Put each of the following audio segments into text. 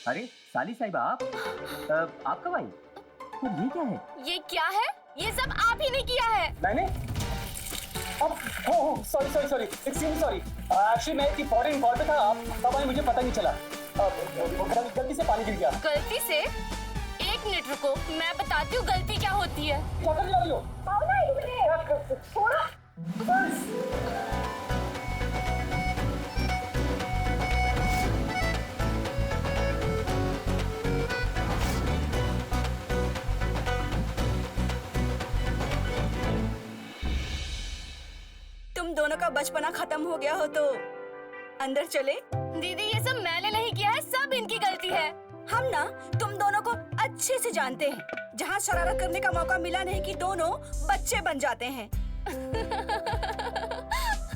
अरे साली साहिबा आप कब आई? ये क्या है? ये क्या है? ये सब आप ही ने किया है। मैंने अब सॉरी एक्सट्रीमली सॉरी। एक्चुअली मैं एक फॉरेन कॉल पे था, आप तब आई, मुझे पता नहीं चला। गलती से पानी गिर गया। गलती से? एक मिनट रुको, मैं बताती हूँ गलती क्या होती है। क्या कर रही हो? थोड़ा बस। तुम दोनों का बचपना खत्म हो गया हो तो अंदर चले। दीदी ये सब मैंने नहीं किया है, सब इनकी गलती है। हम ना तुम दोनों को अच्छे से जानते हैं, जहाँ शरारत करने का मौका मिला नहीं कि दोनों बच्चे बन जाते हैं।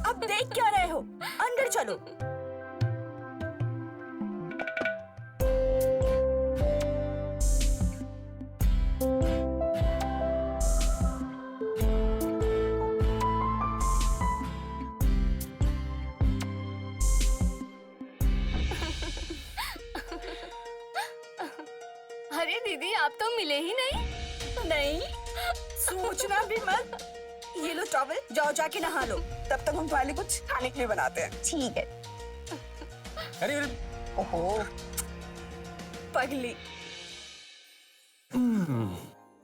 अब देख क्या रहे हो, अंदर चलो। अरे दीदी आप तो मिले ही नहीं। नहीं, सोचना भी मत। ये लो टॉवल, जाओ जाके नहा लो, तब तक हम तुम्हारे लिए कुछ खाने के लिए बनाते हैं। ठीक है। अरे ओहो पगली।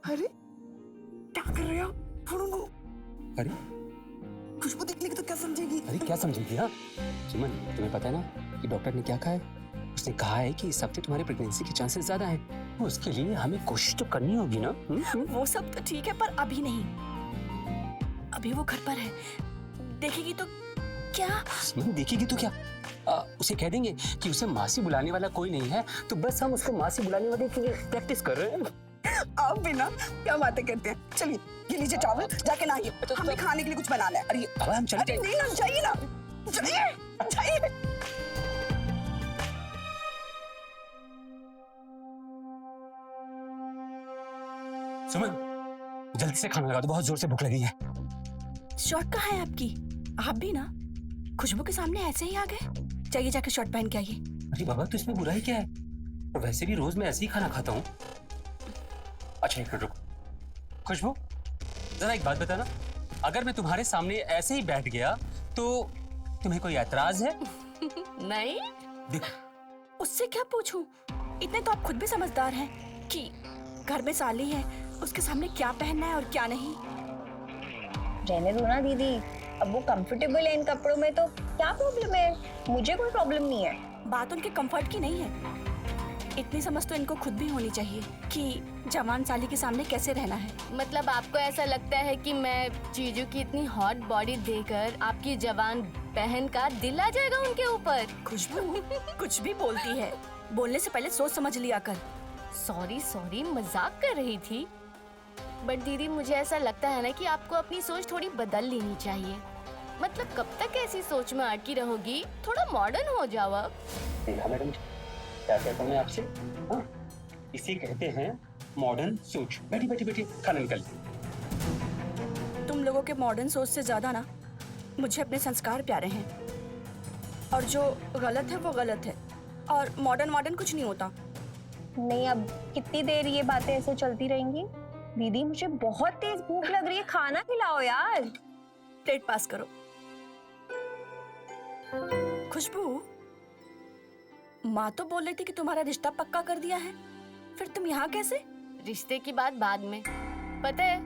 अरे क्या कर रहे हो? अरे खुशबू देख लेगी तो क्या समझेगी? अरे क्या समझेगी? हाँ सुमन, तुम्हें पता है ना कि डॉक्टर ने क्या कहा है? उसने कहा है कि इस हफ्ते तुम्हारे प्रेगनेंसी के चांसेस ज्यादा हैं। उसके लिए हमें कोशिश तो करनी होगी ना। वो सब तो ठीक है, पर अभी नहीं। अभी वो घर पर है, देखेगी तो क्या? सुमन देखेगी तो क्या? उसे कह देंगे कि उसे मासी बुलाने वाला कोई नहीं है, तो बस हम उसको मासी बुलाने वाले के लिए प्रैक्टिस कर रहे हैं। आप भी ना क्या बातें करते हैं। चलिए ये लीजिए टॉवल, जाके नहाइए, हमें खाने के लिए कुछ बनाना है। अरे अब हम चलते हैं। नहीं ना, जाइए ना, जाइए। सुमन जल्दी से खाना लगा दो, बहुत जोर से भूख लगी है। शॉर्ट कहाँ है आपकी? आप भी ना खुशबू के सामने ऐसे ही आ गए। जाइए जाके शॉर्ट पहन के आइए। अरे बाबा तो इसमें बुराई क्या है? और वैसे भी रोज मैं ऐसे ही खाना खाता हूँ। अच्छा एक मिनट रुको। खुशबू जरा एक बात बताना, अगर मैं तुम्हारे सामने ऐसे ही बैठ गया तो तुम्हें कोई ऐतराज है? नहीं। देखो उससे क्या पूछूं? इतने तो आप खुद भी समझदार हैं कि घर में साली है, उसके सामने क्या पहनना है और क्या नहीं। रहने दो ना दीदी, अब वो कंफर्टेबल है इन कपड़ों में तो क्या प्रॉब्लम है? मुझे कोई प्रॉब्लम नहीं है। बात उनके कंफर्ट की नहीं है, इतनी समझ तो इनको खुद भी होनी चाहिए कि जवान साली के सामने कैसे रहना है। मतलब आपको ऐसा लगता है कि मैं जीजू की इतनी हॉट बॉडी देकर आपकी जवान बहन का दिल आ जाएगा उनके ऊपर? खुशबू कुछ भी बोलती है, बोलने से पहले सोच समझ लिया कर। सॉरी मजाक कर रही थी। बट दीदी मुझे ऐसा लगता है ना कि आपको अपनी सोच थोड़ी बदल लेनी चाहिए। मतलब कब तक ऐसी सोच में अटकी रहोगी? थोड़ा मॉडर्न हो जाओ अब। देखा मैडम क्या कहता हूँ मैं आपसे? हाँ इसे कहते हैं मॉडर्न सोच। बैठी बैठी बैठी खाना निकल। तुम लोगों के मॉडर्न सोच से ज्यादा ना मुझे अपने संस्कार प्यारे हैं, और जो गलत है वो गलत है, और मॉडर्न कुछ नहीं होता। नहीं, अब कितनी देर ये बातें ऐसे चलती रहेंगी? दीदी मुझे बहुत तेज भूख लग रही है, खाना खिलाओ यार। प्लेट पास करो। खुशबू, माँ तो बोल रही थी कि तुम्हारा रिश्ता पक्का कर दिया है, फिर तुम यहाँ कैसे? रिश्ते की बात बाद में। पता है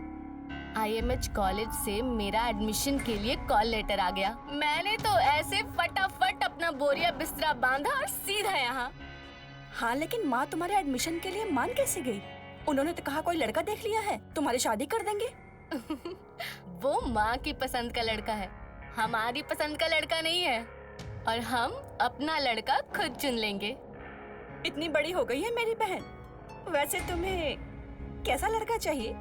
IMH कॉलेज से मेरा एडमिशन के लिए कॉल लेटर आ गया। मैंने तो ऐसे फटाफट अपना बोरिया बिस्तरा बांधा और सीधा यहाँ। हाँ लेकिन माँ तुम्हारे एडमिशन के लिए मान कैसे गई? उन्होंने तो कहा कोई लड़का देख लिया है, तुम्हारी शादी कर देंगे। वो माँ की पसंद का लड़का है, हमारी पसंद का लड़का नहीं है, और हम अपना लड़का खुद चुन लेंगे। इतनी बड़ी हो गई है मेरी बहन, वैसे तुम्हें कैसा लड़का चाहिए?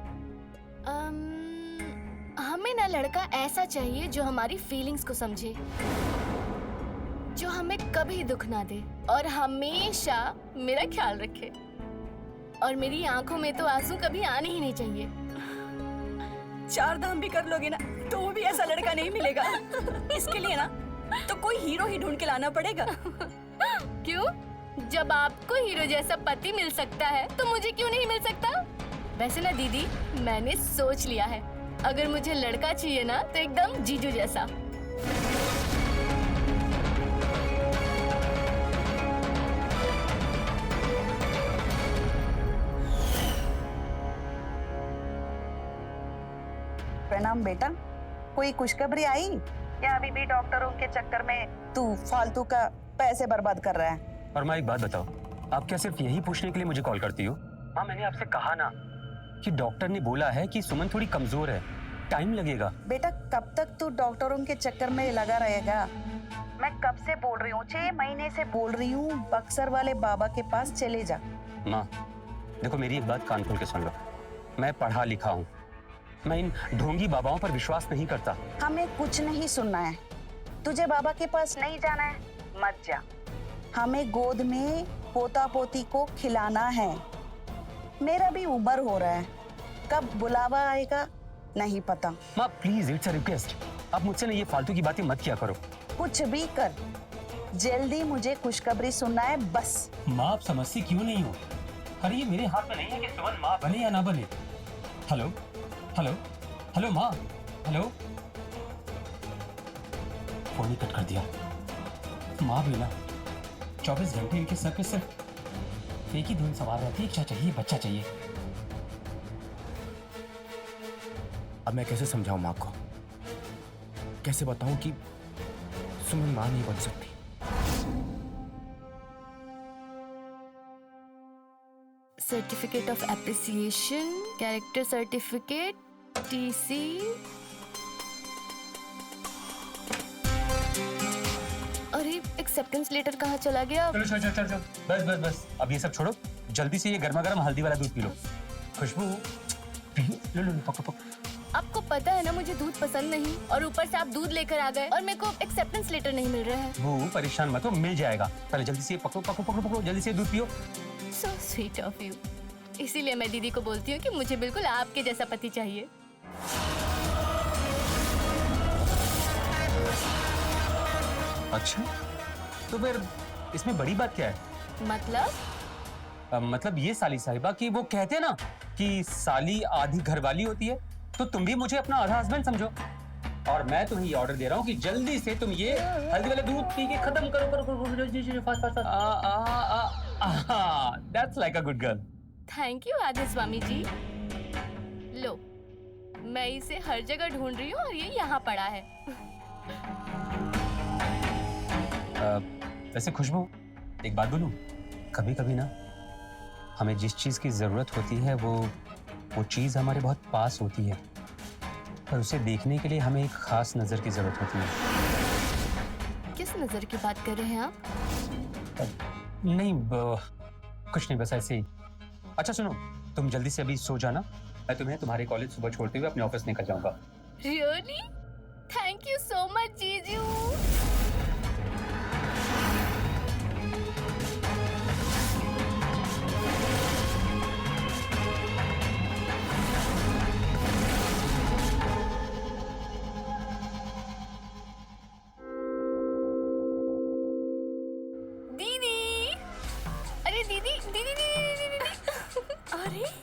हमें ना लड़का ऐसा चाहिए जो हमारी फीलिंग्स को समझे, जो हमें कभी दुख ना दे और हमेशा मेरा ख्याल रखे, और मेरी आंखों में तो आंसू कभी आने ही नहीं चाहिए। 4 दाम भी कर लोगे ना तो भी ऐसा लड़का नहीं मिलेगा। इसके लिए ना तो कोई हीरो ही ढूंढ के लाना पड़ेगा। क्यों? जब आपको हीरो जैसा पति मिल सकता है तो मुझे क्यों नहीं मिल सकता? वैसे ना दीदी, मैंने सोच लिया है, अगर मुझे लड़का चाहिए ना तो एकदम जीजू जैसा। प्रणाम बेटा। कोई खुशखबरी आई या अभी भी डॉक्टरों के चक्कर में तू फालतू का पैसे बर्बाद कर रहा है? और माँ एक बात बताओ, आप क्या सिर्फ यही पूछने के लिए मुझे कॉल करती हो? माँ मैंने आपसे कहा ना कि डॉक्टर ने बोला है कि सुमन थोड़ी कमजोर है, टाइम लगेगा। बेटा कब तक तू डॉक्टरों के चक्कर में लगा रहेगा? मैं कब से बोल रही हूँ, 6 महीने से बोल रही हूँ, बक्सर वाले बाबा के पास चले जा। माँ देखो, मेरी एक बात कान खोल के सुन लो, मैं पढ़ा लिखा हूँ, मैं इन ढोंगी बाबाओं पर विश्वास नहीं करता। हमें कुछ नहीं सुनना है, तुझे बाबा के पास नहीं जाना है, मत जा। हमें गोद में पोता पोती को खिलाना है। मेरा भी उम्र हो रहा है, कब बुलावा आएगा नहीं पता। माँ प्लीज, इट्स अ रिक्वेस्ट, आप मुझसे ना ये फालतू की बातें मत किया करो। कुछ भी कर, जल्दी मुझे खुशखबरी सुनना है बस। माँ आप समझती क्यों नहीं हो? अरे ये मेरे हाथ में नहीं है कि सुमन माँ बने या ना बने। हेलो हेलो हेलो माँ, हेलो। फोन ही कट कर दिया। माँ भी ना 24 घंटे इनके सर पे सिर्फ एक ही धुन सवार रहती है, क्या चाहिए? बच्चा चाहिए। अब मैं कैसे समझाऊं माँ को, कैसे बताऊं कि सुमन माँ नहीं बन सकती? Certificate of appreciation, character certificate, TC. अरे एक्सेप्टेंस लेटर कहाँ चला गया? चलो चलो चलो चलो, बस बस बस, अब ये सब छोड़ो, जल्दी से ये गर्मा गर्म हल्दी वाला दूध पी लो। खुशबू लो लो लो, पको पको। आपको पता है ना मुझे दूध पसंद नहीं, और ऊपर से आप दूध लेकर आ गए और मेरे को एक्सेप्टेंस लेटर नहीं मिल रहा है। वो परेशान मत हो, मिल जाएगा। पहले जल्दी से पको पको पको पको, जल्दी से दूध पियो। So sweet of you. इसीलिए मैं दीदी को बोलती हूँ कि मुझे बिल्कुल आपके जैसा पति चाहिए। अच्छा, तो फिर इसमें बड़ी बात क्या है? मतलब ये साली साहिबा की वो कहते हैं ना कि साली आधी घरवाली होती है, तो तुम भी मुझे अपना आधा हस्बैंड समझो। और मैं तुम्हें ये ऑर्डर दे रहा हूँ कि जल्दी से तुम ये हल्दी वाला दूध पी के खत्म करो करो करो, fast fast fast. That's like a good girl. Thank you आदि स्वामी जी। लो, मैं इसे हर जगह ढूंढ रही हूँ और ये यहाँ पड़ा है। वैसे खुशबू एक बात बोलूं, कभी कभी ना हमें जिस चीज की जरूरत होती है वो चीज हमारे बहुत पास होती है, पर उसे देखने के लिए हमें एक खास नजर की जरूरत होती है। किस नजर की बात कर रहे हैं आप? नहीं कुछ नहीं, बस ऐसे ही। अच्छा सुनो, तुम जल्दी से अभी सो जाना, मैं तुम्हें तुम्हारे कॉलेज सुबह छोड़ते हुए अपने ऑफिस निकल जाऊंगा। Really? Thank you so much जीजू।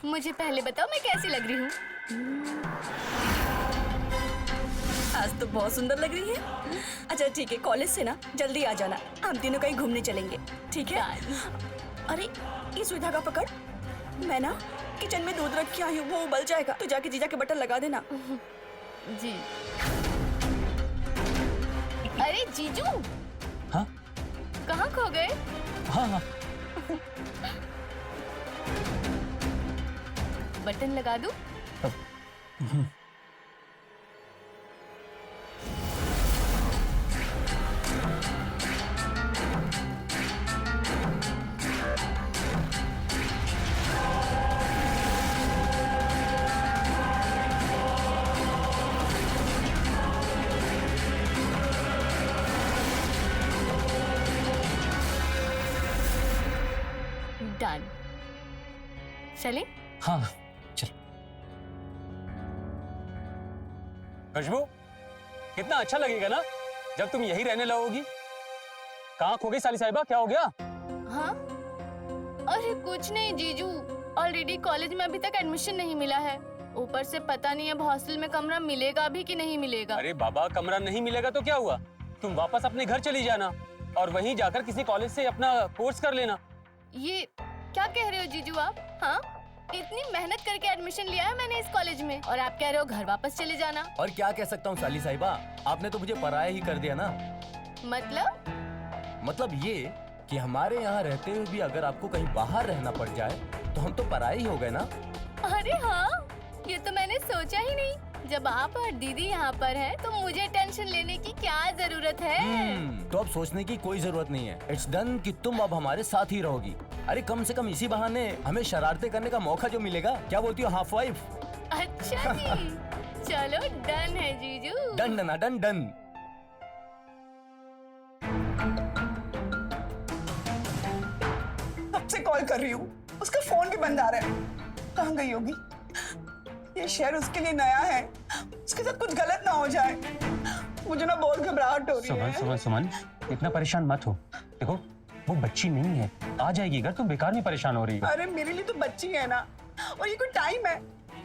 मुझे पहले बताओ मैं कैसी लग रही हूँ? आज तो बहुत सुंदर लग रही है। अच्छा ठीक है, कॉलेज से ना जल्दी आ जाना, हम तीनों कहीं घूमने चलेंगे, ठीक है? अरे ये सुई धागा पकड़, मैं ना किचन में दूध रख के आई हूँ, वो उबल जाएगा, तो जाके जीजा के बटन लगा देना। जी। अरे जीजू, हाँ कहाँ खो गए? हाँ हाँ, बटन लगा दूं? डन। चलें? हाँ चल। खुशबू, कितना अच्छा लगेगा ना जब तुम यही रहने लगोगी। कहाँ खो गई साली साहिबा, क्या हो गया? हाँ? अरे कुछ नहीं जीजू, ऑलरेडी कॉलेज में अभी तक एडमिशन नहीं मिला है। ऊपर से पता नहीं अब हॉस्टल में कमरा मिलेगा भी कि नहीं मिलेगा। अरे बाबा, कमरा नहीं मिलेगा तो क्या हुआ, तुम वापस अपने घर चली जाना और वहीं जाकर किसी कॉलेज से अपना कोर्स कर लेना। ये क्या कह रहे हो जीजू आप? हाँ, इतनी मेहनत करके एडमिशन लिया है मैंने इस कॉलेज में और आप कह रहे हो घर वापस चले जाना। और क्या कह सकता हूँ साली साहिबा, आपने तो मुझे पराया ही कर दिया ना। मतलब ये कि हमारे यहाँ रहते हुए भी अगर आपको कहीं बाहर रहना पड़ जाए तो हम तो पराये ही हो गए ना। अरे हाँ, ये तो मैंने सोचा ही नहीं। जब आप और दीदी यहाँ पर हैं, तो मुझे टेंशन लेने की क्या जरूरत है? तो अब सोचने की कोई जरूरत नहीं है। इट्स डन कि तुम अब हमारे साथ ही रहोगी। अरे कम से कम इसी बहाने हमें शरारतें करने का मौका जो मिलेगा। क्या बोलती हो हाफ वाइफ? अच्छा जी, चलो डन है जीजू। Done done done done. कब से कॉल कर रही हूँ, उसका फोन भी बंद आ रहा है। कहाँ गई होगी? ये शहर उसके लिए नया है, उसके साथ कुछ गलत ना हो जाए। मुझे ना बहुत घबराहट हो रही है। सुमन, इतना परेशान मत हो। देखो, वो बच्ची नहीं है, आ जाएगी घर, तुम बेकार में परेशान हो रही हो। अरे मेरे लिए तो बच्ची है ना, और ये कोई टाइम है?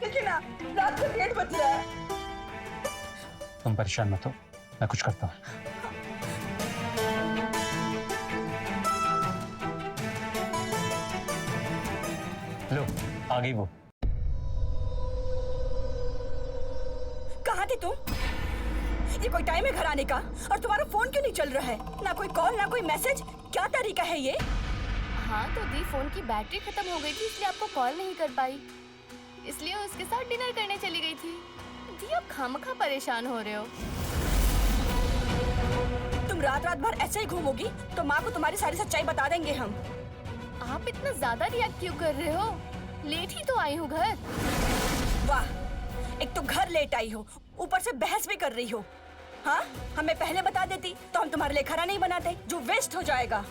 देखिए ना, रात का 1:30 बज रहा है। तुम परेशान मत हो, मैं कुछ करता हूँ। लो, आ गई वो। कहाँ थे तुम? ये कोई टाइम है घर आने का? और तुम्हारा फोन क्यों नहीं चल रहा है? ना कोई कॉल ना कोई मैसेज, क्या तरीका है ये? हाँ तो दी, फोन की बैटरी खत्म हो गई थी इसलिए आपको कॉल नहीं कर पाई, इसलिए उसके साथ डिनर करने चली गई थी। दी आप खामखा परेशान हो रहे हो। तुम रात रात भर ऐसे ही घूमोगी तो माँ को तुम्हारी सारी सच्चाई बता देंगे हम। आप इतना ज्यादा रिएक्ट क्यों कर रहे हो? लेट ही तो आई हूँ घर। वाह, एक तो घर लेट आई हो, ऊपर से बहस भी कर रही हो। हाँ, हमें पहले बता देती तो हम तुम्हारे लिए खाना नहीं बनाते, जो वेस्ट हो जाएगा।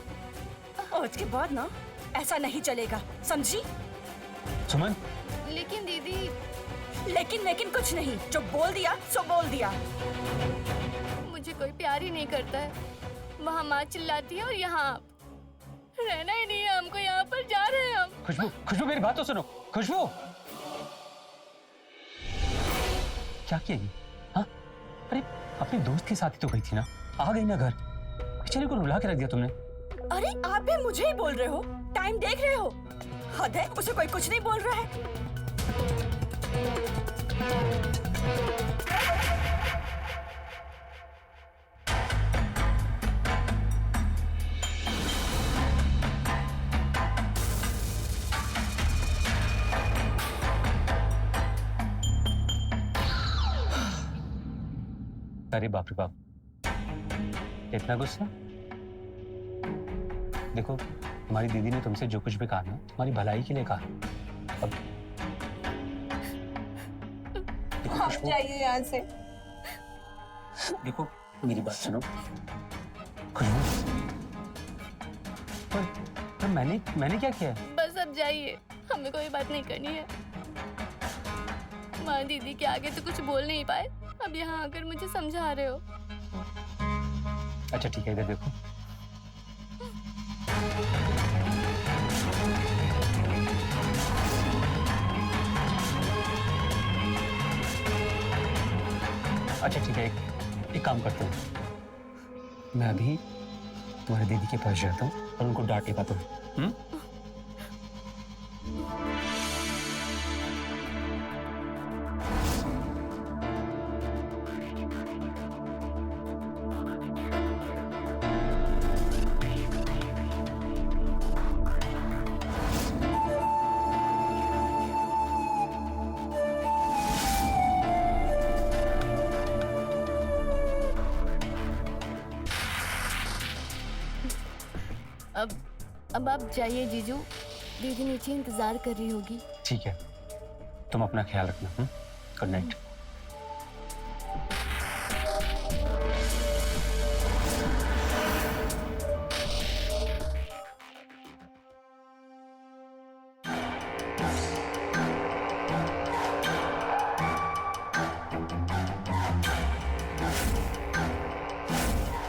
और उसके बाद ना ऐसा नहीं चलेगा, समझी? सुमन, लेकिन दीदी। लेकिन कुछ नहीं, जो बोल दिया सो बोल दिया। मुझे कोई प्यार ही नहीं करता है। वहाँ माँ चिल्लाती है और यहाँ आप। रहना ही नहीं है हमको, यहाँ पर जा रहे हैं हम। खुशबू मेरी बात तो सुनो। खुशबू, क्या किया ये? हाँ, अरे अपने दोस्त के साथ ही तो गई थी ना, आ गई ना घर, बेचारे को रुला के रख दिया तुमने। अरे आप भी मुझे ही बोल रहे हो? टाइम देख रहे हो? हद है, उसे कोई कुछ नहीं बोल रहा है। अरे बाप रे बाप, इतना गुस्सा? देखो, तुम्हारी दीदी ने तुमसे जो कुछ भी कहा ना, तुम्हारी भलाई के लिए कहा। अब देखो आप जाइए यहाँ से। देखो मेरी बात सुनो खुशबू, पर मैंने क्या किया है? बस अब जाइए, हमें कोई बात नहीं करनी है। माँ दीदी के आगे तो कुछ बोल नहीं पाए, अब यहाँ आकर मुझे समझा रहे हो। अच्छा ठीक है, इधर देखो। अच्छा ठीक है, एक काम करते हैं, मैं अभी तुम्हारे दीदी के पास जाता हूँ और उनको डांट के पाता हूँ। अब आप जाइए जीजू, दीदी नीचे इंतजार कर रही होगी। ठीक है, तुम अपना ख्याल रखना। Good night.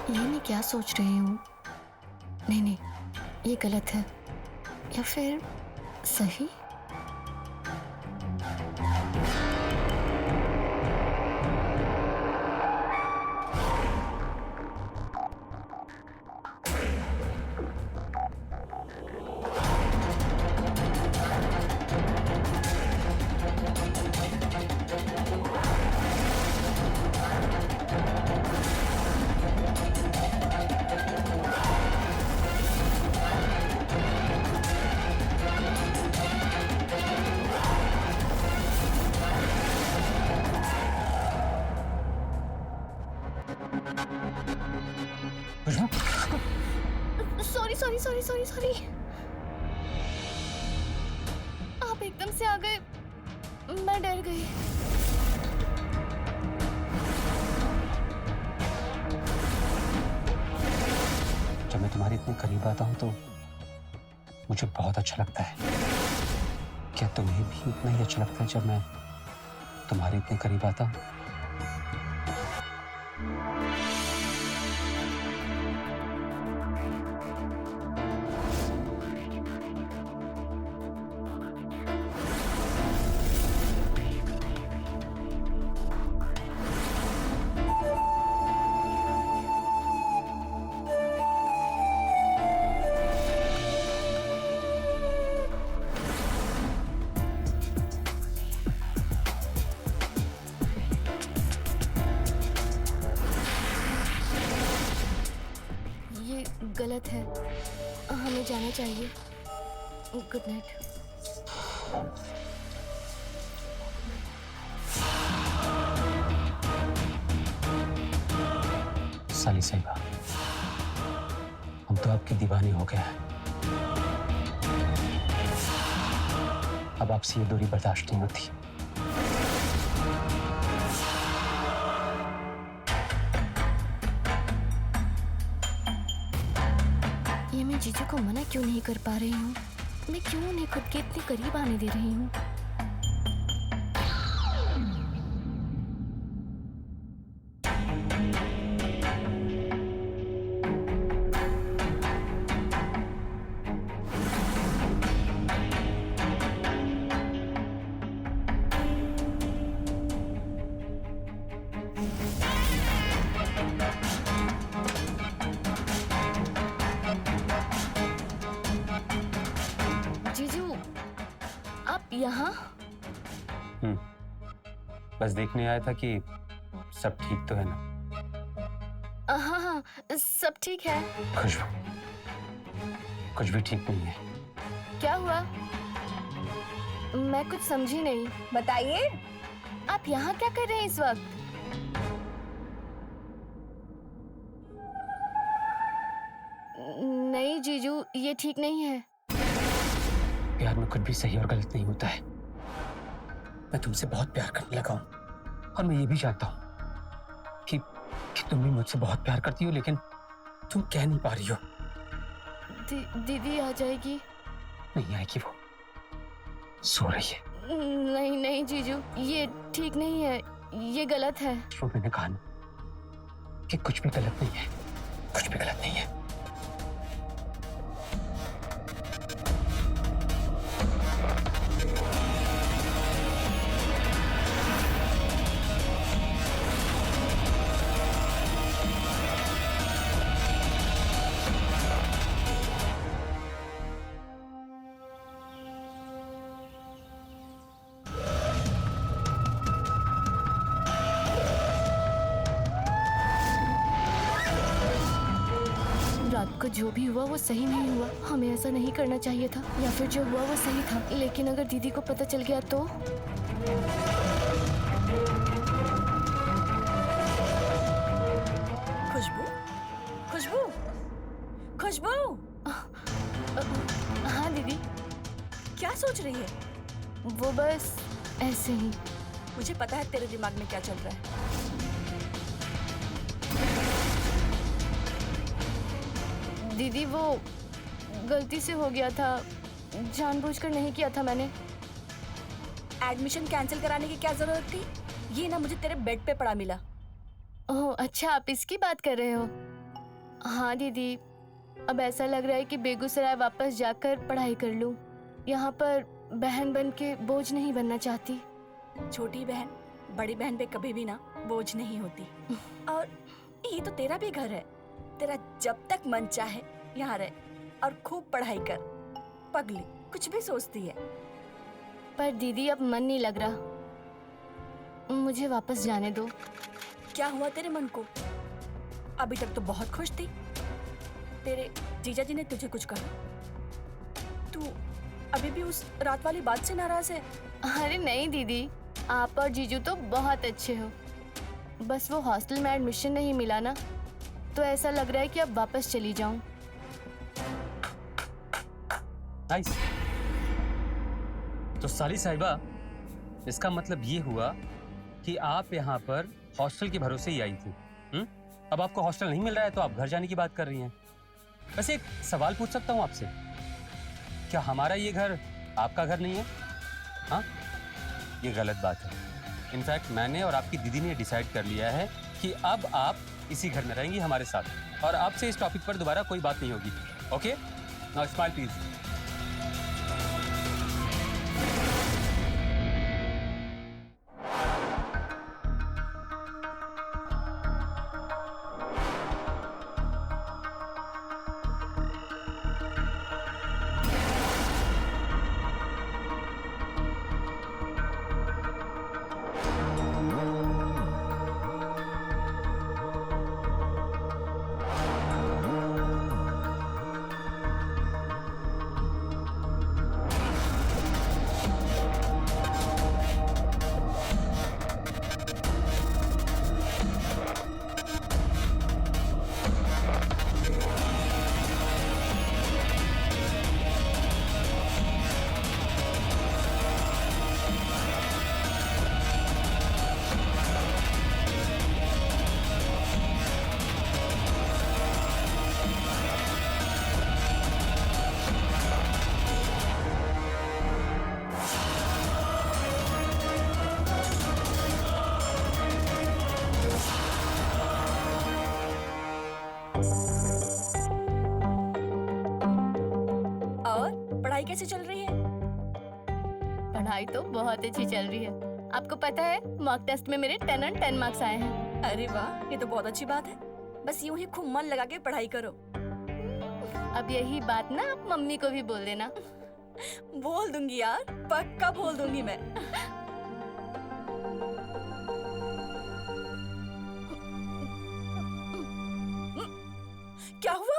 ये मैं क्या सोच रही हूँ? नहीं, ये गलत है या फिर सही? Sorry sorry sorry sorry sorry, आप एकदम से आ गए, मैं डर गई। जब मैं तुम्हारे इतने करीब आता हूँ तो मुझे बहुत अच्छा लगता है। क्या तुम्हें भी उतना ही अच्छा लगता है जब मैं तुम्हारे इतने करीब आता हूँ? गलत है, हमें जाना चाहिए। Good night. साली साहिबा, हम तो आपके दीवाने हो गए हैं। अब आपसे ये दूरी बर्दाश्त नहीं होती। ये मैं जीजू को मना क्यों नहीं कर पा रही हूँ? मैं क्यों उन्हें खुद के इतने करीब आने दे रही हूँ? यहाँ? बस देखने आया था कि सब ठीक तो है ना? हाँ हाँ, सब ठीक है। खुशबू, कुछ भी ठीक नहीं है। क्या हुआ? मैं कुछ समझी नहीं। बताइए, आप यहाँ क्या कर रहे हैं इस वक्त? नहीं जीजू, ये ठीक नहीं है। प्यार में कुछ भी सही और गलत नहीं होता है। मैं तुमसे बहुत प्यार करने लगा हूँ और मैं ये भी जानता हूँ कि तुम भी मुझसे बहुत प्यार करती हो, लेकिन तुम कह नहीं पा रही हो। दीदी आ जाएगी? नहीं आएगी, वो सो रही है। नहीं नहीं जीजू, ये ठीक नहीं है, ये गलत है। तो मैंने कहा ना कि कुछ भी गलत नहीं है, कुछ भी गलत नहीं है। रात को जो भी हुआ वो सही नहीं हुआ। हमें ऐसा नहीं करना चाहिए था, या फिर जो हुआ वो सही था। लेकिन अगर दीदी को पता चल गया तो? खुशबू, खुशबू, खुशबू। हाँ दीदी। क्या सोच रही है? वो बस ऐसे ही। मुझे पता है तेरे दिमाग में क्या चल रहा है। दीदी वो गलती से हो गया था, जानबूझकर नहीं किया था मैंने। एडमिशन कैंसिल कराने की क्या जरूरत थी? ये ना मुझे तेरे बेड पे पड़ा मिला। ओह अच्छा, आप इसकी बात कर रहे हो? हाँ दीदी, अब ऐसा लग रहा है कि बेगूसराय वापस जाकर पढ़ाई कर लूं। यहाँ पर बहन बन के बोझ नहीं बनना चाहती। छोटी बहन बड़ी बहन पे कभी भी ना बोझ नहीं होती। और ये तो तेरा भी घर है, तेरा जब तक मन चाहे यहाँ रह और खूब पढ़ाई कर। पगली कुछ भी सोचती है। पर दीदी अब मन नहीं लग रहा, मुझे वापस जाने दो। क्या हुआ तेरे मन को? अभी तक तो बहुत खुश थी। तेरे जीजा जी ने तुझे कुछ कहा? तू अभी भी उस रात वाली बात से नाराज है? अरे नहीं दीदी, आप और जीजू तो बहुत अच्छे हो। बस वो हॉस्टल में एडमिशन नहीं मिला ना, तो ऐसा लग रहा है कि अब वापस चली जाऊं। नाइस। तो साली साहिबा, इसका मतलब ये हुआ कि आप यहाँ पर हॉस्टल के भरोसे ही आई थी। अब आपको हॉस्टल नहीं मिल रहा है तो आप घर जाने की बात कर रही हैं। वैसे एक सवाल पूछ सकता हूँ आपसे, क्या हमारा ये घर आपका घर नहीं है? हाँ, ये गलत बात है। इनफैक्ट मैंने और आपकी दीदी ने डिसाइड कर लिया है कि अब आप इसी घर में रहेंगी हमारे साथ, और आपसे इस टॉपिक पर दोबारा कोई बात नहीं होगी। Okay, now smile please. पढ़ाई कैसे चल रही है? पढ़ाई तो बहुत अच्छी चल रही है। आपको पता है मॉक टेस्ट में मेरे 10 और 10 मार्क्स आए हैं। अरे वाह, ये तो बहुत अच्छी बात है। बस यूं ही खूब मन लगा के पढ़ाई करो। अब यही बात ना आप मम्मी को भी बोल देना। बोल दूंगी यार, पक्का बोल दूंगी मैं। क्या हुआ?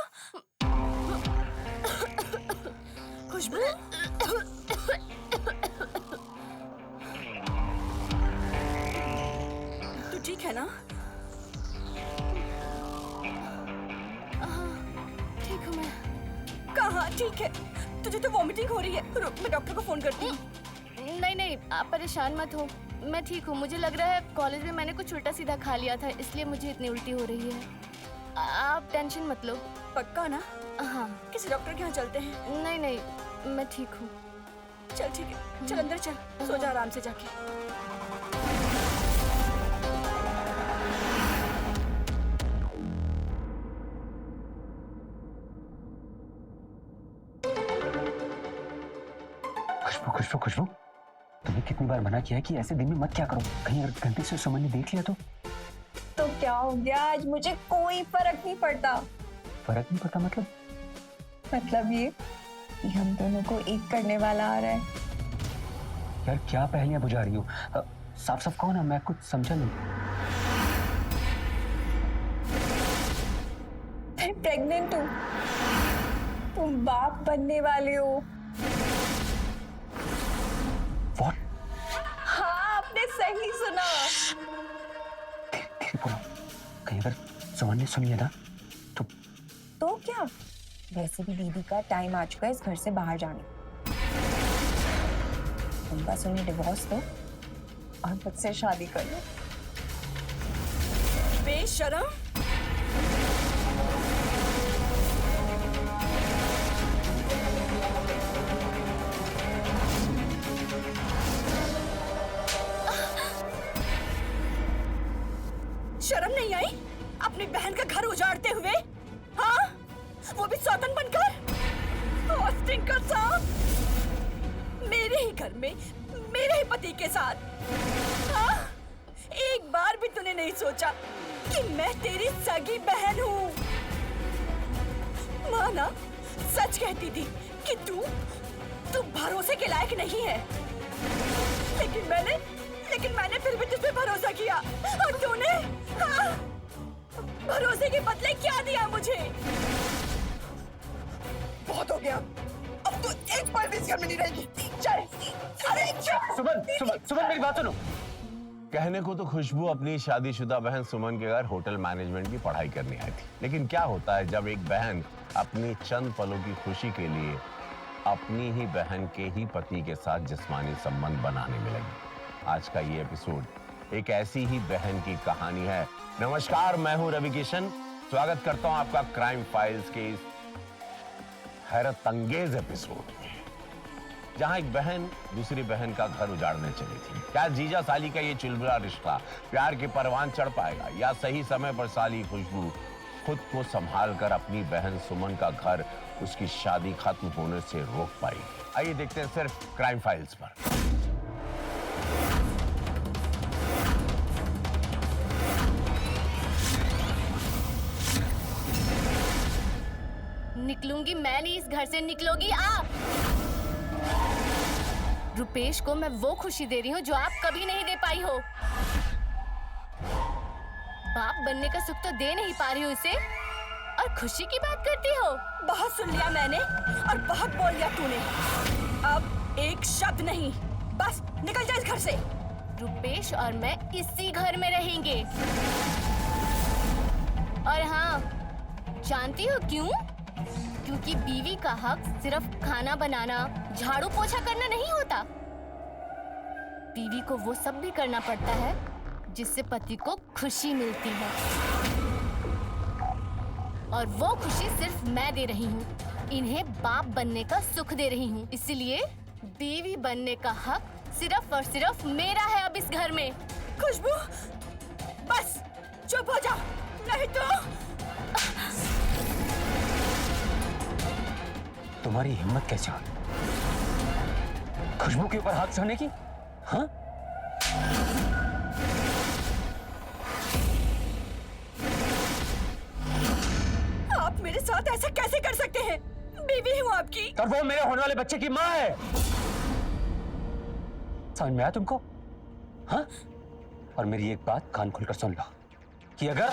खुशबू, तू ठीक है ना? ठीक हूँ मैं। कहाँ ठीक है? तुझे तो वॉमिटिंग हो रही है। रुक, मैं डॉक्टर को फोन करती हूँ। नहीं नहीं, आप परेशान मत हो, मैं ठीक हूँ। मुझे लग रहा है कॉलेज में मैंने कुछ उल्टा सीधा खा लिया था, इसलिए मुझे इतनी उल्टी हो रही है। आप टेंशन मत लो। पक्का ना? हाँ। किसी डॉक्टर के यहाँ चलते हैं? नहीं नहीं, मैं ठीक हूँ। चल ठीक है, चल अंदर चल, सो जा आराम से जाके। खुशबू खुशबू खुशबू, तुम्हें कितनी बार मना किया है कि ऐसे दिन में मत क्या करो। कहीं अगर गलती से सुमन ने देख लिया तो क्या हो गया? आज मुझे कोई फर्क नहीं पड़ता। फर्क नहीं पड़ता मतलब? मतलब ये कि हम दोनों को एक करने वाला आ रहा है। यार क्या पहेलियां बुझा रही हो? साफ साफ कहो ना, मैं कुछ समझा नहीं। मैं प्रेग्नेंट हूँ, तुम बाप बनने वाले हो। What? हाँ, आपने सही सुना। धीरे बोलो, कहीं अगर सुमन ने सुन लिया ना तो क्या? वैसे भी दीदी का टाइम आ चुका है इस घर से बाहर जाने। तुम बस उन्हें डिवोर्स दो और मुझसे शादी कर लो। बेशरम। शर्म नहीं आई अपनी बहन का घर उजाड़ते हुए? हाँ, वो भी सौतन बनकर। ऑस्टिन का साथ मेरे ही घर में मेरे ही पति के साथ। हाँ? एक बार भी तूने नहीं सोचा कि मैं तेरी सगी बहन हूँ। माँ ना सच कहती थी कि तू भरोसे के लायक नहीं है, लेकिन मैंने फिर भी तुझ पे भरोसा किया और तूने हाँ, भरोसे के बदले क्या दिया मुझे? बहुत हो गया, अब तो एक पल भी इस घर में नहीं रहेगी। चल, अरे सुमन मेरी बात सुनो। कहने को तो खुशबू अपनी शादीशुदा बहन सुमन के घर होटल मैनेजमेंट की पढ़ाई करने आई थी, लेकिन क्या होता है जब एक बहन अपनी चंद पलों की खुशी के लिए अपनी ही बहन के ही पति के साथ जिस्मानी संबंध बनाने में लगी। आज का ये एपिसोड एक ऐसी ही बहन की कहानी है। नमस्कार, मैं हूं रवि किशन। स्वागत करता हूं आपका क्राइम फाइल्स के इस हैरत अंगेज एपिसोड में, जहां एक बहन दूसरी बहन का घर उजाड़ने चली थी। क्या जीजा साली का ये चुलबुला रिश्ता प्यार के परवान चढ़ पाएगा, या सही समय पर साली खुशबू खुद को संभाल कर अपनी बहन सुमन का घर उसकी शादी खत्म होने से रोक पाएगी? आइए देखते हैं सिर्फ क्राइम फाइल्स पर। निकलूंगी मैं नहीं, इस घर से निकलोगी आप। रुपेश को मैं वो खुशी दे रही हूँ जो आप कभी नहीं दे पाई हो। बाप बनने का सुख तो दे नहीं पा रही हूँ इसे, और खुशी की बात करती हो। बहुत सुन लिया मैंने और बहुत बोल लिया तूने। अब एक शब्द नहीं, बस निकल जा इस घर से। रुपेश और मैं इसी घर में रहेंगे। और हाँ, जानती हो क्यों? क्योंकि बीवी का हक सिर्फ खाना बनाना, झाड़ू पोछा करना नहीं होता। बीवी को वो सब भी करना पड़ता है जिससे पति को खुशी मिलती है, और वो खुशी सिर्फ मैं दे रही हूँ। इन्हें बाप बनने का सुख दे रही हूँ, इसलिए बीवी बनने का हक सिर्फ और सिर्फ मेरा है अब इस घर में। खुशबू, बस चुप हो जा, नहीं तो। तुम्हारी हिम्मत कैसे हुई खुशबू के ऊपर हाथ चढ़ने की? हाँ? आप मेरे साथ ऐसा कैसे कर सकते हैं? बीवी हूँ आपकी। और वो मेरे होने वाले बच्चे की माँ है। समझ में आया तुमको? हाँ? और मेरी एक बात कान खोलकर सुन लो कि अगर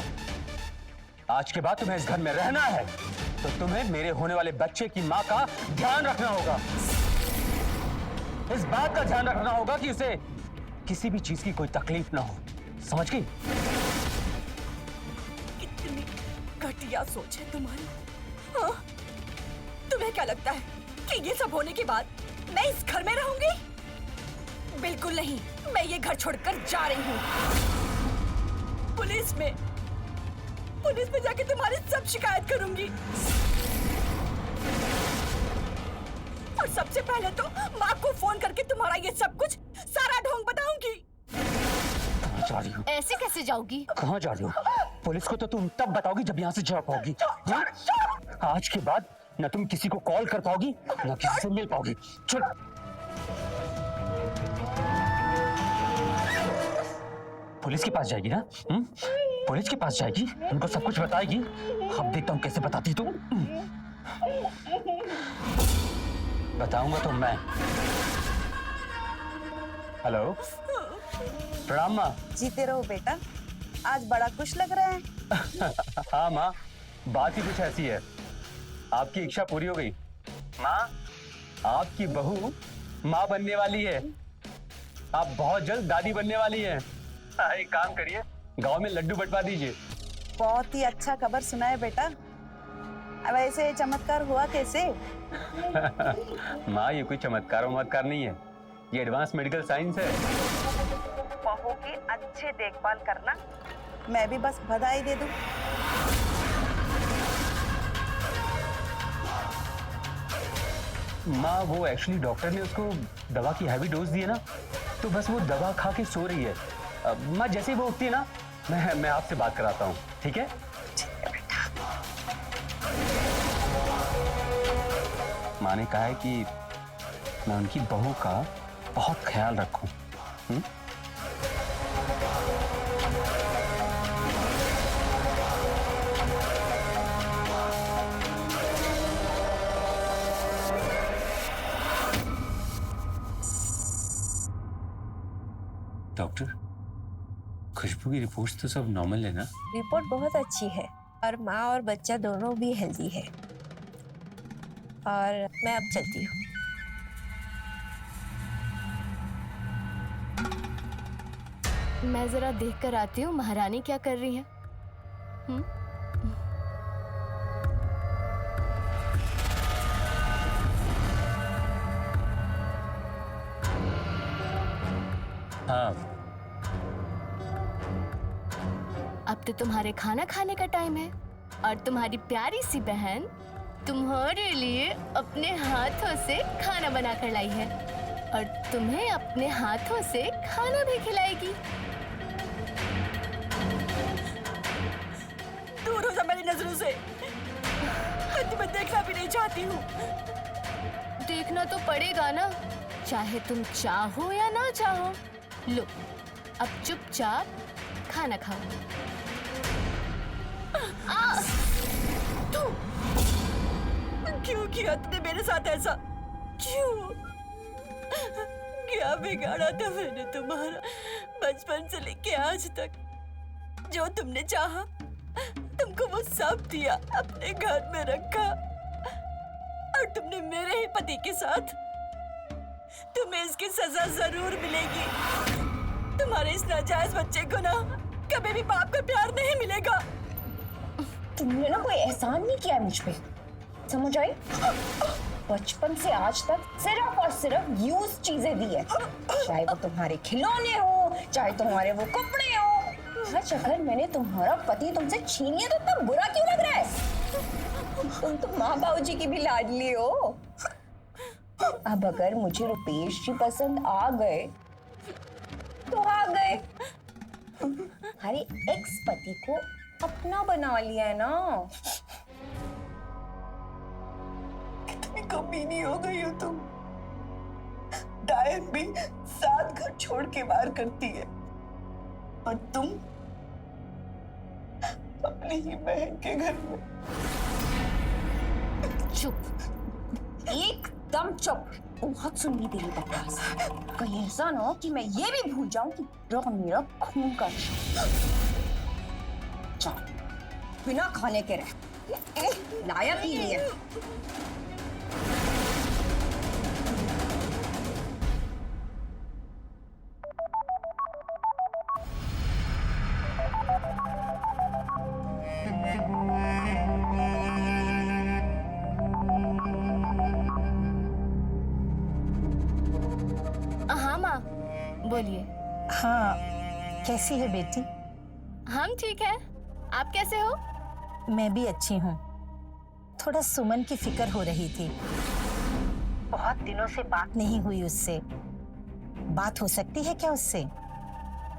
आज के बाद तुम्हें इस घर में रहना है तो तुम्हें मेरे होने वाले बच्चे की माँ का ध्यान रखना होगा। इस बात का ध्यान रखना होगा कि उसे किसी भी चीज की कोई तकलीफ ना हो। समझ गई? कितनी घटिया सोच है तुम्हारी। हाँ? तुम्हें क्या लगता है कि ये सब होने के बाद मैं इस घर में रहूंगी? बिल्कुल नहीं, मैं ये घर छोड़कर जा रही हूँ। पुलिस में जाके तुम्हारी सब शिकायत करूंगी, और सबसे पहले तो माँ को फोन करके तुम्हारा ये सब कुछ सारा ढोंग बताऊंगी। कहाँ जा रही हो? ऐसे कैसे जाओगी? कहाँ जा रही हो? पुलिस को तो तुम तब बताओगी जब यहाँ से जा पाओगी। हाँ? आज के बाद न तुम किसी को कॉल कर पाओगी न किसी से मिल पाओगी। चल। पुलिस के पास जाएगी ना? पुलिस के पास जाएगी, उनको सब कुछ बताएगी। अब देखता हूँ कैसे बताती तू। बताऊंगा तो मैं। हेलो, प्रणाम माँ। जीते रहो बेटा, आज बड़ा खुश लग रहा है। हाँ माँ, बात ही कुछ ऐसी है। आपकी इच्छा पूरी हो गई माँ। आपकी बहू माँ बनने वाली है। आप बहुत जल्द दादी बनने वाली हैं। एक काम करिए, गांव में लड्डू बंटवा दीजिए। बहुत ही अच्छा खबर सुना है बेटा। अब ऐसे चमत्कार हुआ कैसे? माँ, ये कोई चमत्कार वमत्कार नहीं है, ये एडवांस मेडिकल साइंस है। बहू की अच्छे देखभाल करना, मैं भी बस बधाई दे दूं। माँ, वो एक्चुअली डॉक्टर ने उसको दवा की हैवी डोज दी है ना, तो बस वो दवा खा के सो रही है। माँ, जैसे ही वो उठती है ना, मैं आपसे बात कराता हूँ, ठीक है? माँ ने कहा है कि मैं उनकी बहू का बहुत ख्याल रखूं। डॉक्टर, खुशबू की रिपोर्ट्स तो सब नॉर्मल है ना? रिपोर्ट बहुत अच्छी है और माँ और बच्चा दोनों भी हेल्दी है। और मैं अब चलती हूँ। मैं जरा देख कर आती हूँ महारानी क्या कर रही है। हाँ, अब तो तुम्हारे खाना खाने का टाइम है और तुम्हारी प्यारी सी बहन तुम्हारे लिए अपने हाथों से खाना बना कर लाई है और तुम्हें अपने हाथों से खाना भी खिलाएगी। दूर हो जा मेरी नजरों से। मैं देखना भी नहीं चाहती हूँ। देखना तो पड़ेगा ना, चाहे तुम चाहो या ना चाहो। लो, अब चुपचाप खाना खाओ। क्यों किया तुमने मेरे साथ ऐसा? क्यों? क्या बिगाड़ा था मैंने तुम्हारा बचपन से लेके आज तक? जो तुमने चाहा तुमको वो सब दिया, अपने घर में रखा और तुमने मेरे ही पति के साथ। तुम्हें इसकी सजा जरूर मिलेगी। तुम्हारे इस नाजायज बच्चे को ना कभी भी बाप का प्यार नहीं मिलेगा। तुमने ना कोई एहसान नहीं किया मुझ पे, समझ आई? बचपन से आज तक सिर्फ और सिर्फ यूज चीजें दी है, चाहे वो तुम्हारे खिलौने हो, चाहे तुम्हारे वो कपड़े हो। आज अगर मैंने तुम्हारा पति तुमसे छीन लिया तो इतना बुरा क्यों लग रहा है? तुम तो माँ बाबूजी की भी लाडली हो। अब अगर मुझे रुपेश जी पसंद आ गए तो आ गए। हमारे एक्स पति को अपना बना लिया है ना। कितनी कमीनी हो गई हो तुम। डायन भी साथ घर छोड़ के बाहर करती है और तुम अपनी ही बहन के घर में। चुप, एकदम चुप। बहुत सुन ली तेरी बकवास। कहीं ऐसा ना हो कि मैं ये भी भूल जाऊं कि रॉ मेरा खून का चल बिना खाने के रह। लायक ही नहीं है। हाँ माँ, बोलिए। हाँ, कैसी है बेटी? हम ठीक है, आप कैसे हो? मैं भी अच्छी हूँ। थोड़ा सुमन की फिक्र हो रही थी। बहुत दिनों से बात नहीं हुई उससे। बात हो सकती है क्या उससे?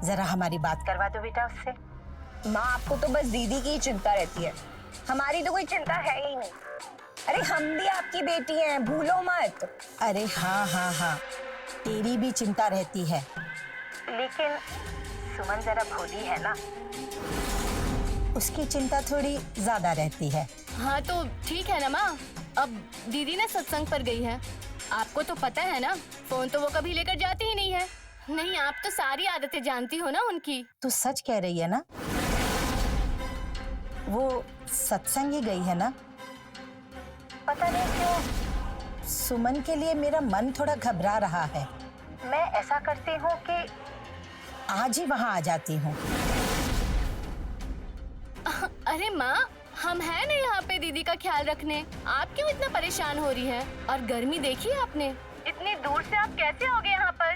जरा हमारी बात करवा दो बेटा उससे। माँ, आपको तो बस दीदी की ही चिंता रहती है, हमारी तो कोई चिंता है ही नहीं। अरे हम भी आपकी बेटी हैं, भूलो मत। अरे हाँ हाँ हाँ, तेरी भी चिंता रहती है, लेकिन सुमन जरा भोली है ना, उसकी चिंता थोड़ी ज्यादा रहती है। हाँ तो ठीक है ना माँ, अब दीदी ने सत्संग पर गई है। आपको तो पता है ना, फोन तो वो कभी लेकर जाती ही नहीं है। नहीं, आप तो सारी आदतें जानती हो ना उनकी। तू सच कह रही है ना? वो सत्संग ही गई है ना? पता नहीं क्यों सुमन के लिए मेरा मन थोड़ा घबरा रहा है। मैं ऐसा करती हूँ कि आज ही वहाँ आ जाती हूँ। अरे माँ, हम हैं ना यहाँ पे दीदी का ख्याल रखने। आप क्यों इतना परेशान हो रही हैं? और गर्मी देखी आपने, इतनी दूर से आप कैसे हो गए यहाँ पर?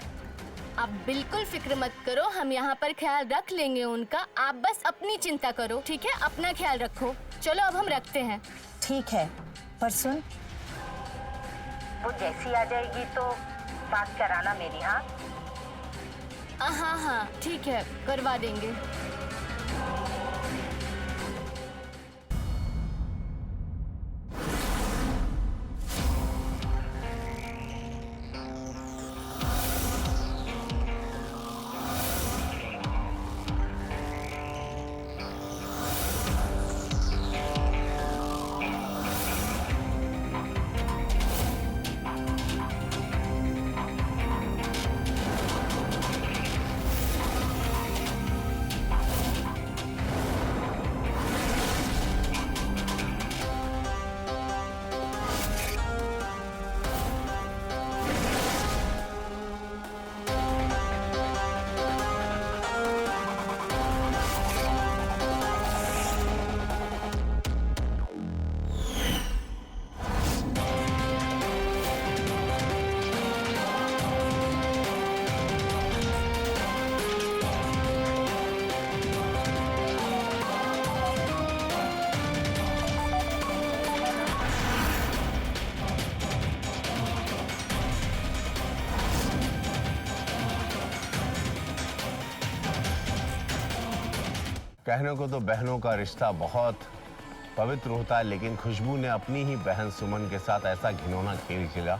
आप बिल्कुल फिक्र मत करो, हम यहाँ पर ख्याल रख लेंगे उनका। आप बस अपनी चिंता करो, ठीक है? अपना ख्याल रखो। चलो अब हम रखते हैं। ठीक है, पर सुन, वो जैसी आ जाएगी तो बात कराना मेरी। हाँ हाँ हाँ ठीक है, करवा देंगे। कहने को तो बहनों का रिश्ता बहुत पवित्र होता है, लेकिन खुशबू ने अपनी ही बहन सुमन के साथ ऐसा घिनौना खेल खेला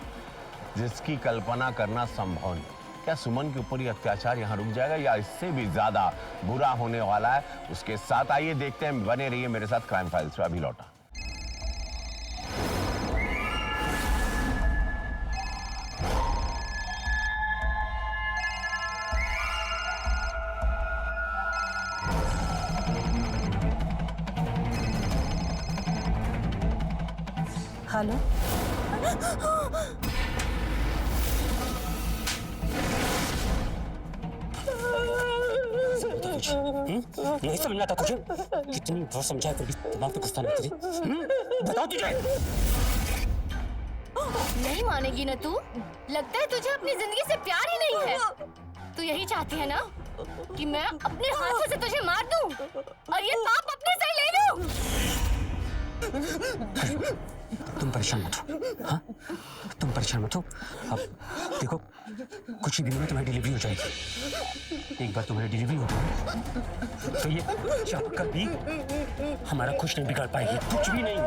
जिसकी कल्पना करना संभव नहीं। क्या सुमन के ऊपर ये अत्याचार यहाँ रुक जाएगा या इससे भी ज्यादा बुरा होने वाला है उसके साथ? आइए देखते हैं, बने रहिए मेरे साथ क्राइम फाइल्स पे। अभी लौटा। हेलो, नहीं समझना था तुझे? कितनी बार समझाया फिर भी दिमाग पे गुस्सा नहीं तेरे? बताओ तुझे। नहीं मानेगी ना तू? लगता है तुझे अपनी जिंदगी से प्यार ही नहीं है। तू यही चाहती है ना कि मैं अपने हाथों से तुझे मार दूं और ये पाप अपने से ले लूं? तुम परेशान मत हो, हाँ? तुम परेशान मत हो। अब देखो, कुछ ही दिनों में तुम्हारी डिलीवरी हो जाएगी। एक बार तुम्हारी डिलीवरी हो जाए तो ये चाक कभी हमारा कुछ नहीं बिगाड़ पाएगी, कुछ भी नहीं।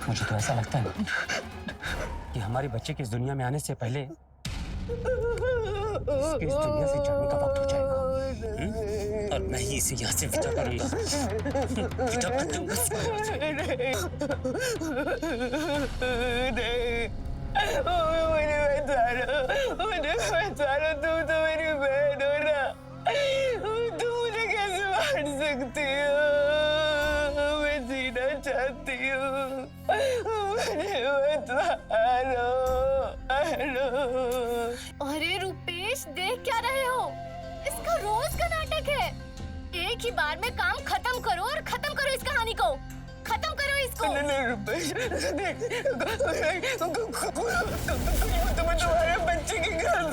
मुझे तो ऐसा लगता है कि हमारे बच्चे के इस दुनिया में आने से पहले इसके इस दुनिया से जाने का वक्त हो जाएगा। और मैं ही इसे यहाँ से विदा करूंगा। विदा कर दूंगा मुझे बचाना, तुम तो मेरी बहन हो ना, तुम मुझे कैसे मार सकती हो? मैं जीना चाहती हूँ, मुझे मत मारो। अरे रुपेश, देख क्या रहे हो? इसका रोज का नाटक है। एक ही बार में काम खत्म करो और खत्म करो इस कहानी को। खत्म करो इसको। नहीं रुपेश, तुम्हें तुम्हारे बच्चे की कसम,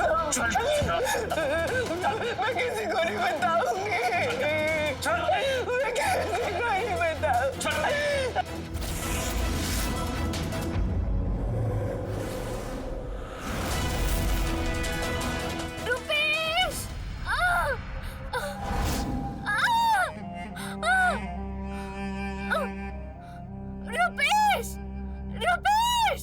मैं किसी को नहीं बताऊंगी। मैं किसी को नहीं बताऊंगी। रुपेश, रुपेश,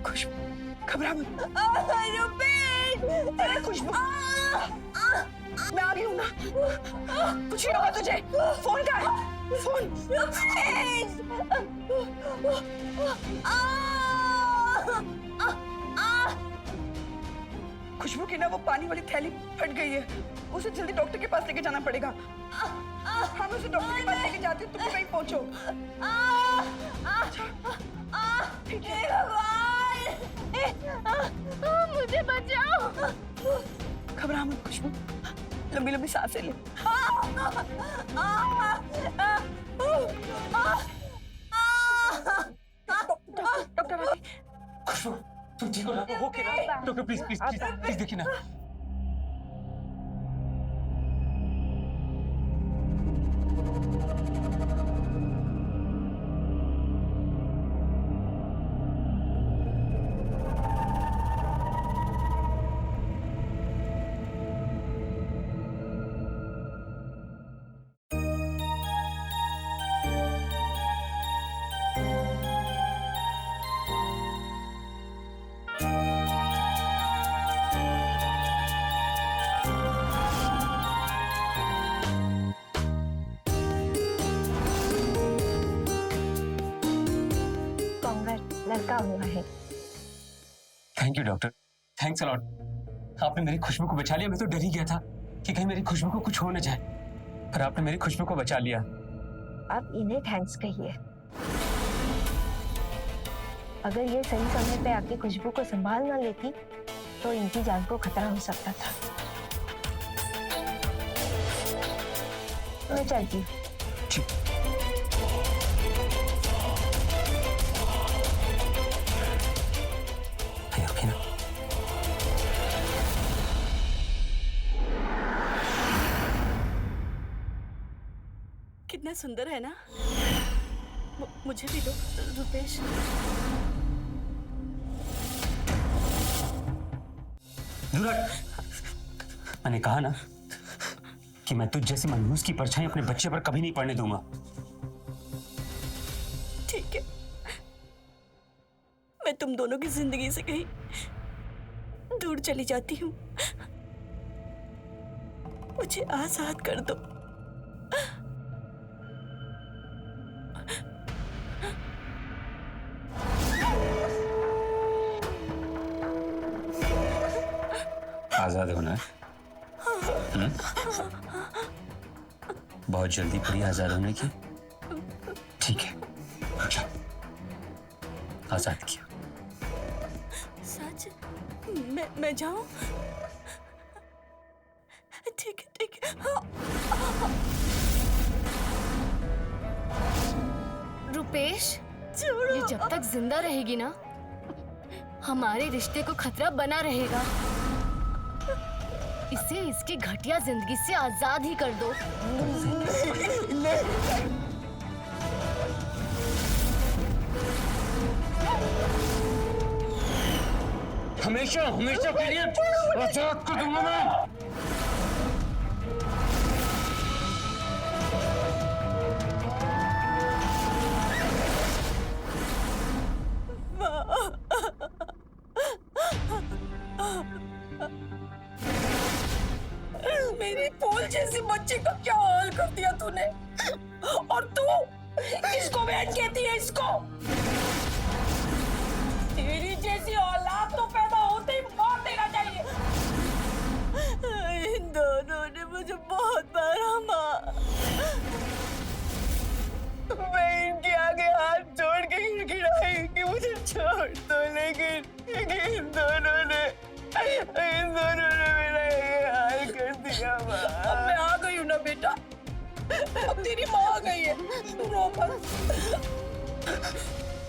खुशबू, घबरा मत। अरे खुशबू, मैं आ गई हूँ ना। कुछ नहीं होगा तुझे। फोन कहाँ है? फोन। खुशबू की ना वो पानी वाली थैली फट गई है, उसे जल्दी डॉक्टर के पास लेके जाना पड़ेगा। हम उसे डॉक्टर के पास लेके जाते हैं, तुम भी वहीं पहुंचो। ठीक है। मुझे बचाओ। घबरा मत खुशबू, लंबी लंबी सांसें ले। डॉक्टर आ गए। खुशबू, तुम ठीक हो ना? ओके ना? Doctor please please please please देखिए ना। लड़का हुआ है। Thank you doctor, thanks a lot. आपने मेरी खुशबू को बचा लिया। मैं तो डर ही गया था कि कहीं मेरी खुशबू को कुछ हो न जाए, पर आपने मेरी खुशबू को बचा लिया। अब इन्हें थैंक्स कहिए। अगर ये सही समय पे आके खुशबू को संभाल ना लेती तो इनकी जान को खतरा हो सकता था। मैं चलती हूँ। कितना सुंदर है ना। मुझे भी दो रुपेश। मैंने कहा ना कि मैं तुझ जैसे मनहूस की परछाई अपने बच्चे पर कभी नहीं पड़ने दूंगा। ठीक है, मैं तुम दोनों की जिंदगी से कहीं दूर चली जाती हूँ। मुझे आजाद कर दो। आजाद होना है? बहुत जल्दी पड़ी आजाद होने की। ठीक है, अच्छा आजाद किया। सच? मैं जाऊं? ठीक है, ठीक है। रुपेश, ये जब तक जिंदा रहेगी ना, हमारे रिश्ते को खतरा बना रहेगा। इसे इसकी घटिया जिंदगी से आजाद ही कर दो। हमेशा हमेशा के लिए आजाद कर दूंगा मैं। मेरी फूल जैसी बच्ची का क्या हाल कर दिया तूने। और तू इसको बहन कहती है? इसको तेरी जैसी औलाद तो पैदा होते ही मार देना चाहिए। इन दोनों ने मुझे बहुत मारा माँ। मैं इनके आगे हाथ जोड़ के गिड़गिड़ाई कि मुझे छोड़ दो, लेकिन इन दोनों ने मेरा ये हाल कर दिया। अब मैं आ गई हूँ ना बेटा, अब तेरी माँ आ गई है। तू रो मत।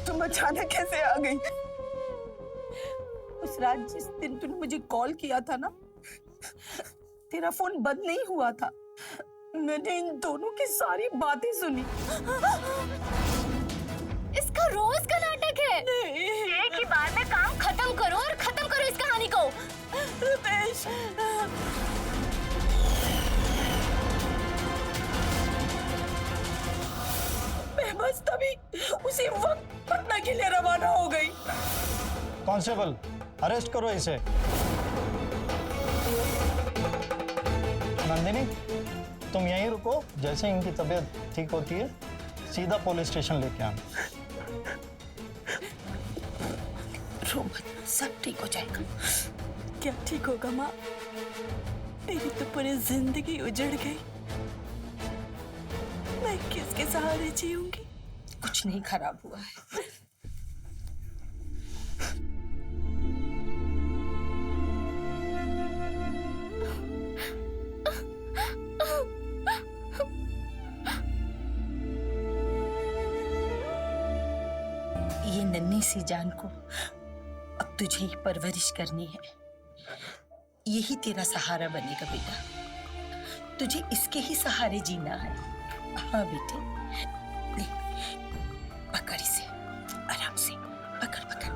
तुम अचानक कैसे आ गई? उस रात जिस दिन तूने मुझे कॉल किया था ना, तेरा फोन बंद नहीं हुआ था। मैंने इन दोनों की सारी बातें सुनी। इसका रोज का नाटक है। एक ही बार में काम खत्म करो और खत्म करो इस कहानी को। रुपेश, मैं बस तभी उसी वक्त पटना के लिए रवाना हो गई। कांस्टेबल, अरेस्ट करो इसे। नंदिनी, तुम यहीं रुको। जैसे इनकी तबीयत ठीक होती है सीधा पुलिस स्टेशन लेके आना। रो मत, सब ठीक हो जाएगा। क्या ठीक होगा माँ? मेरी तो पूरी जिंदगी उजड़ गई। मैं किसके सहारे जीऊंगी? कुछ नहीं खराब हुआ है। ये नन्ही सी जान को अब तुझे ही परवरिश करनी है। यही तेरा सहारा बनेगा बेटा। तुझे इसके ही सहारे जीना है। हाँ बेटे, ले पकड़ इसे आराम से। पकड़ पकड़।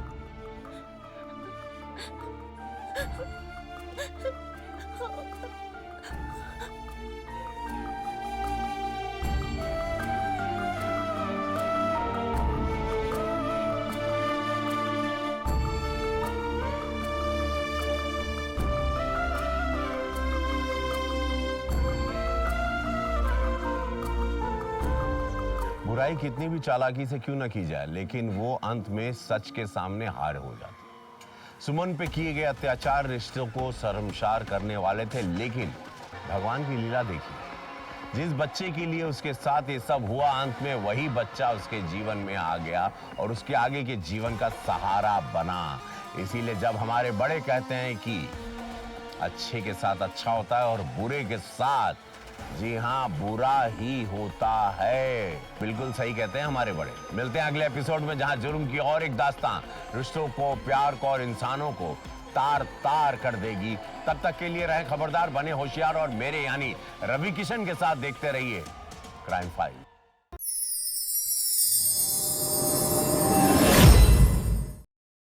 बुराई कितनी भी चालाकी से क्यों ना की जाए, लेकिन वो अंत में सच के सामने हार हो जाती। सुमन पे किए गए अत्याचार रिश्तों को शर्मसार करने वाले थे, लेकिन भगवान की लीला देखिए। जिस बच्चे के लिए उसके साथ ये सब हुआ, अंत में वही बच्चा उसके जीवन में आ गया और उसके आगे के जीवन का सहारा बना। इसीलिए जब हमारे बड़े कहते हैं कि अच्छे के साथ अच्छा होता है और बुरे के साथ, जी हाँ, बुरा ही होता है। बिल्कुल सही कहते हैं हमारे बड़े। मिलते हैं अगले एपिसोड में, जहां जुर्म की और एक दास्तां रिश्तों को, प्यार को और इंसानों को तार तार कर देगी। तब तक के लिए रहें खबरदार, बने होशियार और मेरे यानी रवि किशन के साथ देखते रहिए क्राइम फाइल।